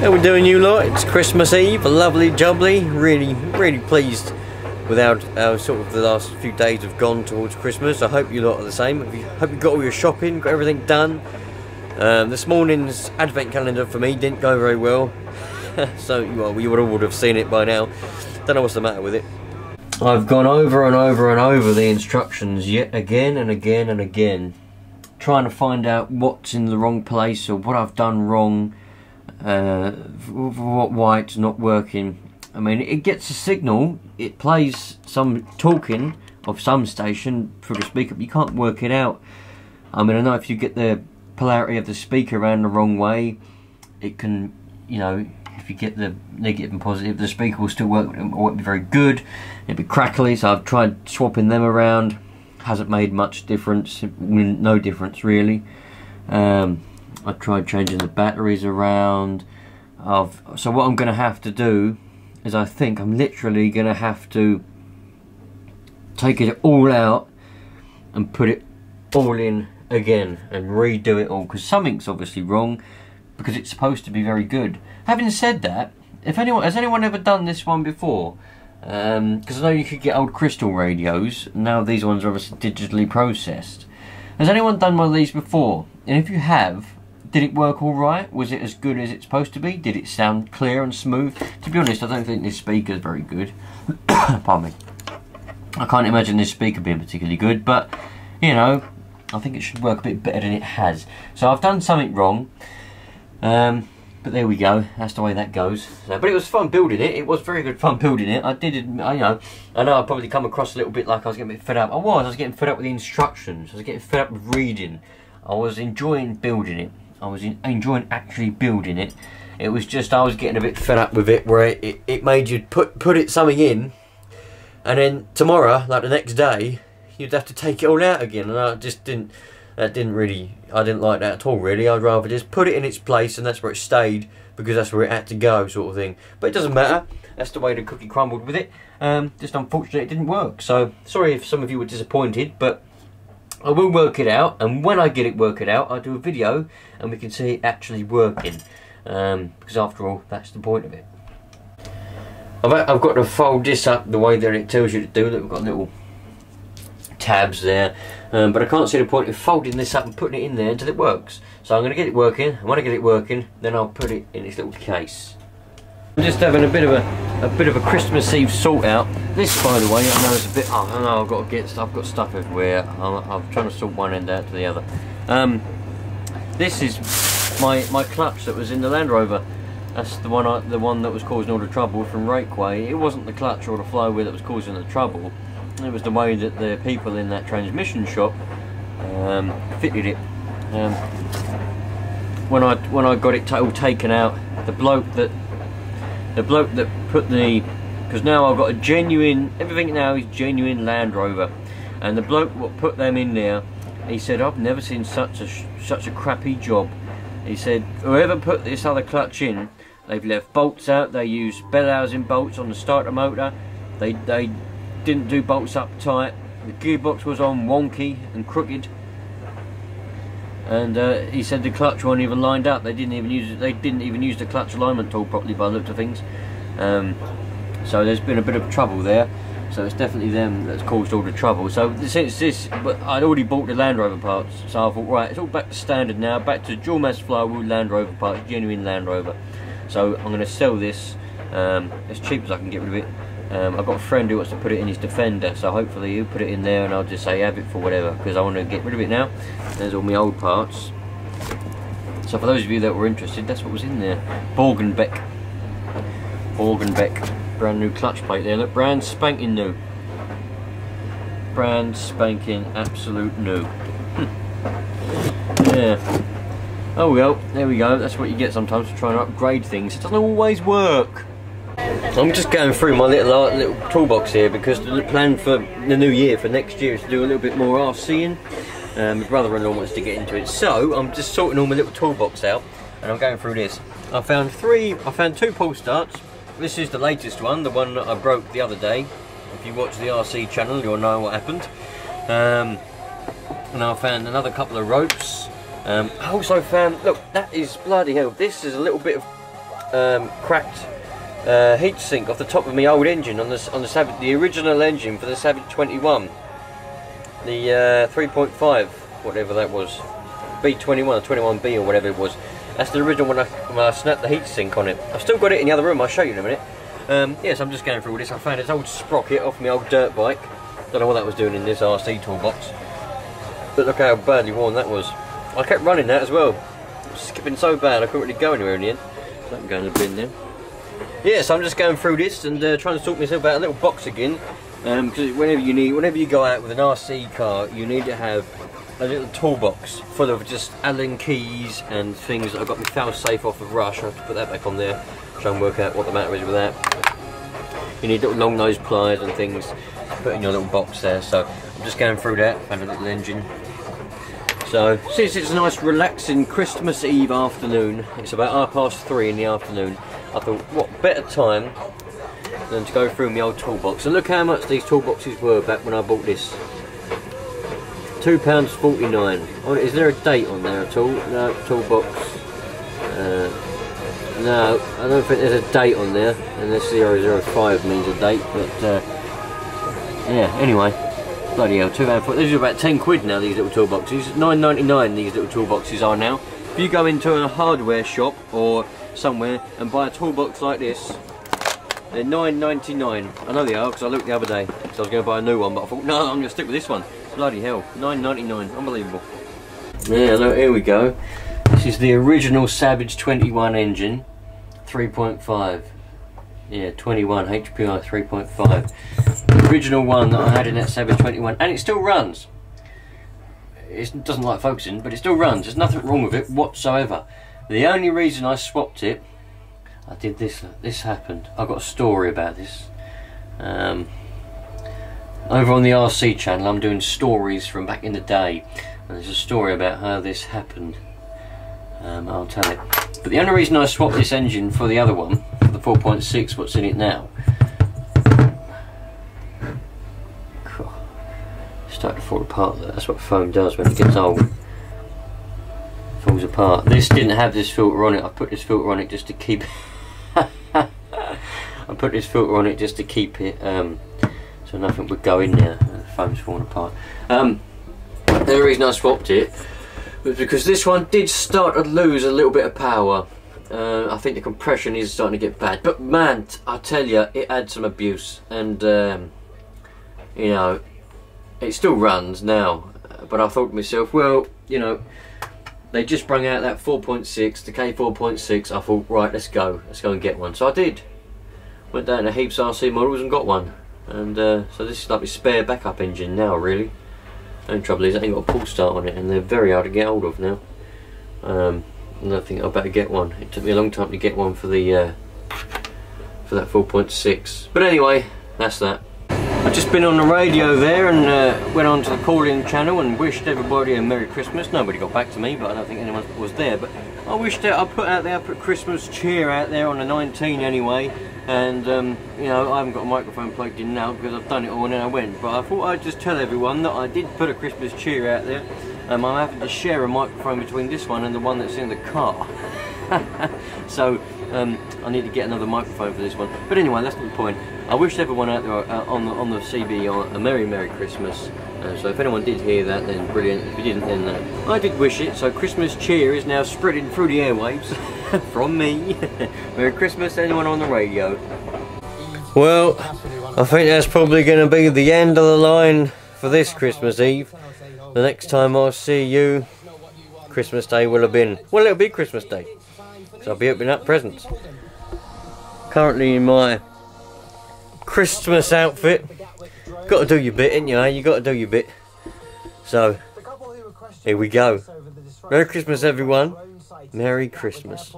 How we doing, you lot? It's Christmas Eve, lovely jubbly. Really pleased with how sort of the last few days have gone towards Christmas. I hope you lot are the same. Hope you got all your shopping, got everything done. This morning's advent calendar for me didn't go very well. So, well, you would have seen it by now. Don't know what's the matter with it. I've gone over and over the instructions yet again and again, trying to find out what's in the wrong place or what I've done wrong, why it's not working. I mean, it gets a signal, it plays some talking of some station through the speaker, but you can't work it out. I mean, I know if you get the polarity of the speaker around the wrong way, it can, you know, if you get the negative and positive, the speaker will still work, it won't be very good, it'll be crackly. So I've tried swapping them around, hasn't made much difference, no difference really. I've tried changing the batteries around. So what I'm going to have to do is, I think I'm literally going to have to take it all out and put it all in again and redo it all, because something's obviously wrong, because it's supposed to be very good. Having said that, has anyone ever done this one before? Because I know you could get old crystal radios, now these ones are obviously digitally processed. Has anyone done one of these before? And if you have, did it work alright? Was it as good as it's supposed to be? Did it sound clear and smooth? To be honest, I don't think this speaker's very good. Pardon me. I can't imagine this speaker being particularly good, but, you know, I think it should work a bit better than it has. So I've done something wrong, but there we go, that's the way that goes. So, but it was fun building it, it was very good fun building it. I know I probably come across a little bit like I was getting a bit fed up. I was getting fed up with the instructions, I was getting fed up with reading. I was enjoying building it. I was enjoying actually building it. It was just I was getting a bit fed up with it, where it made you put something in, and then tomorrow, like the next day, you'd have to take it all out again, and I just didn't. I didn't like that at all, really. I'd rather just put it in its place, and that's where it stayed, because that's where it had to go, sort of thing. But it doesn't matter. That's the way the cookie crumbled with it. Just unfortunately, it didn't work. So sorry if some of you were disappointed, but I will work it out, and when I get it worked out, I'll do a video and we can see it actually working, because after all, that's the point of it. I've got to fold this up the way that it tells you to do. Look, we've got little tabs there, but I can't see the point of folding this up and putting it in there until it works. So I'm going to get it working, and when I get it working, then I'll put it in its little case. I'm just having a bit of a Christmas Eve sort out. This, by the way, I know it's a bit. I know I've got stuff everywhere. I'm trying to sort one end out to the other. This is my clutch that was in the Land Rover. That's the one that was causing all the trouble from Rakeway. It wasn't the clutch or the flywheel that was causing the trouble. It was the way that the people in that transmission shop fitted it. When I got it all taken out, the bloke that put the, because now I've got a genuine, everything now is genuine Land Rover, and the bloke what put them in there, he said, I've never seen such a crappy job. He said, whoever put this other clutch in, they've left bolts out, they used bell housing bolts on the starter motor, they didn't do bolts up tight, the gearbox was on wonky and crooked, and he said the clutch wasn't even lined up. They didn't even use the clutch alignment tool properly by the look of things. So there's been a bit of trouble there. So it's definitely them that's caused all the trouble. So since this, but I'd already bought the Land Rover parts, so I thought, right, it's all back to standard now, back to dual mass flywheel Land Rover parts, genuine Land Rover. So I'm going to sell this as cheap as I can get rid of it. I've got a friend who wants to put it in his Defender, so hopefully he'll put it in there, and I'll just say have it for whatever, because I want to get rid of it now. There's all my old parts. So for those of you that were interested, that's what was in there. Borgenbeck, brand new clutch plate there. Look, brand spanking new, brand spanking absolute new. Yeah. Oh well, there we go. That's what you get sometimes for trying to upgrade things. It doesn't always work. I'm just going through my little toolbox here, because the plan for the new year, for next year, is to do a little bit more RCing. My brother-in-law wants to get into it, so I'm just sorting all my little toolbox out, and I'm going through this. I found two pull starts. This is the latest one, the one that I broke the other day. If you watch the RC channel, you'll know what happened. And I found another couple of ropes. I also found, look, that is bloody hell. This is a little bit of cracked heatsink off the top of my old engine on the original engine for the Savage 21, the 3.5, whatever that was, B21 or 21B or whatever it was. That's the original when I snapped the heatsink on it. I've still got it in the other room. I'll show you in a minute. Yes, I'm just going through all this. I found this old sprocket off my old dirt bike. Don't know what that was doing in this RC toolbox, but look how badly worn that was. I kept running that as well. It was skipping so bad I couldn't really go anywhere in the end. So that can go in the bin there. Yes, I'm just going through this and trying to sort myself out a little box again. Because whenever you go out with an RC car, you need to have a little toolbox full of just Allen keys and things. I've got my fail safe off of Rush. I have to put that back on there, try and work out what the matter is with that. You need little long nose pliers and things to put in your little box there. So I'm just going through that, found a little engine. So since it's a nice relaxing Christmas Eve afternoon, it's about 3:30 in the afternoon, I thought what better time than to go through my old toolbox. And look how much these toolboxes were back when I bought this. £2.49. Oh, is there a date on there at all? No, toolbox. No, I don't think there's a date on there, unless 005 means a date, but yeah, anyway. Bloody hell, £2.49. These are about 10 quid now, these little toolboxes. £9.99 these little toolboxes are now. If you go into a hardware shop or somewhere and buy a toolbox like this, they're £9.99. I know they are, because I looked the other day, because I was going to buy a new one, but I thought, no, I'm going to stick with this one. Bloody hell, £9.99, unbelievable. Yeah, look, here we go. This is the original Savage 21 engine, 3.5. Yeah, 21, HPI 3.5. The original one that I had in that Savage 21, and it still runs. It doesn't like focusing, but it still runs. There's nothing wrong with it whatsoever. The only reason I swapped it, I did this happened. I've got a story about this. Over on the RC channel, I'm doing stories from back in the day, and there's a story about how this happened. I'll tell it. But the only reason I swapped this engine for the other one, for the 4.6, what's in it now, it's starting to fall apart. That's what foam does when it gets old. It falls apart. This didn't have this filter on it. I put this filter on it just to keep I put this filter on it just to keep it so nothing would go in there. The foam's falling apart. The only reason I swapped it was because this one did start to lose a little bit of power. I think the compression is starting to get bad, but man, I tell you, it had some abuse, and you know, it still runs now. But I thought to myself, well, you know, they just brought out that 4.6, the K4.6. I thought, right, let's go and get one. So I did. Went down to Heaps RC Models and got one. And so this is like my spare backup engine now, really. The only trouble is I ain't got a pull start on it, and they're very hard to get hold of now. And I think I better get one. It took me a long time to get one for the for that 4.6. But anyway, that's that. I've just been on the radio there and went on to the call-in channel and wished everybody a Merry Christmas. Nobody got back to me, but I don't think anyone was there. But I wished that I put Christmas cheer out there on the 19 anyway. And you know, I haven't got a microphone plugged in now because I've done it all and then I went. But I thought I'd just tell everyone that I did put a Christmas cheer out there. I'm having to share a microphone between this one and the one that's in the car. So I need to get another microphone for this one. But anyway, that's not the point. I wished everyone out there on the CB a Merry Christmas. So if anyone did hear that, then brilliant. If you didn't, then I did wish it. So Christmas cheer is now spreading through the airwaves from me. Merry Christmas, anyone on the radio. Well, I think that's probably going to be the end of the line for this Christmas Eve. The next time I'll see you, Christmas Day will have been, well, it'll be Christmas Day. So I'll be opening up presents. Currently in my Christmas outfit. Got to do your bit, ain't you? You got to do your bit. So here we go. Merry Christmas, everyone. Merry Christmas.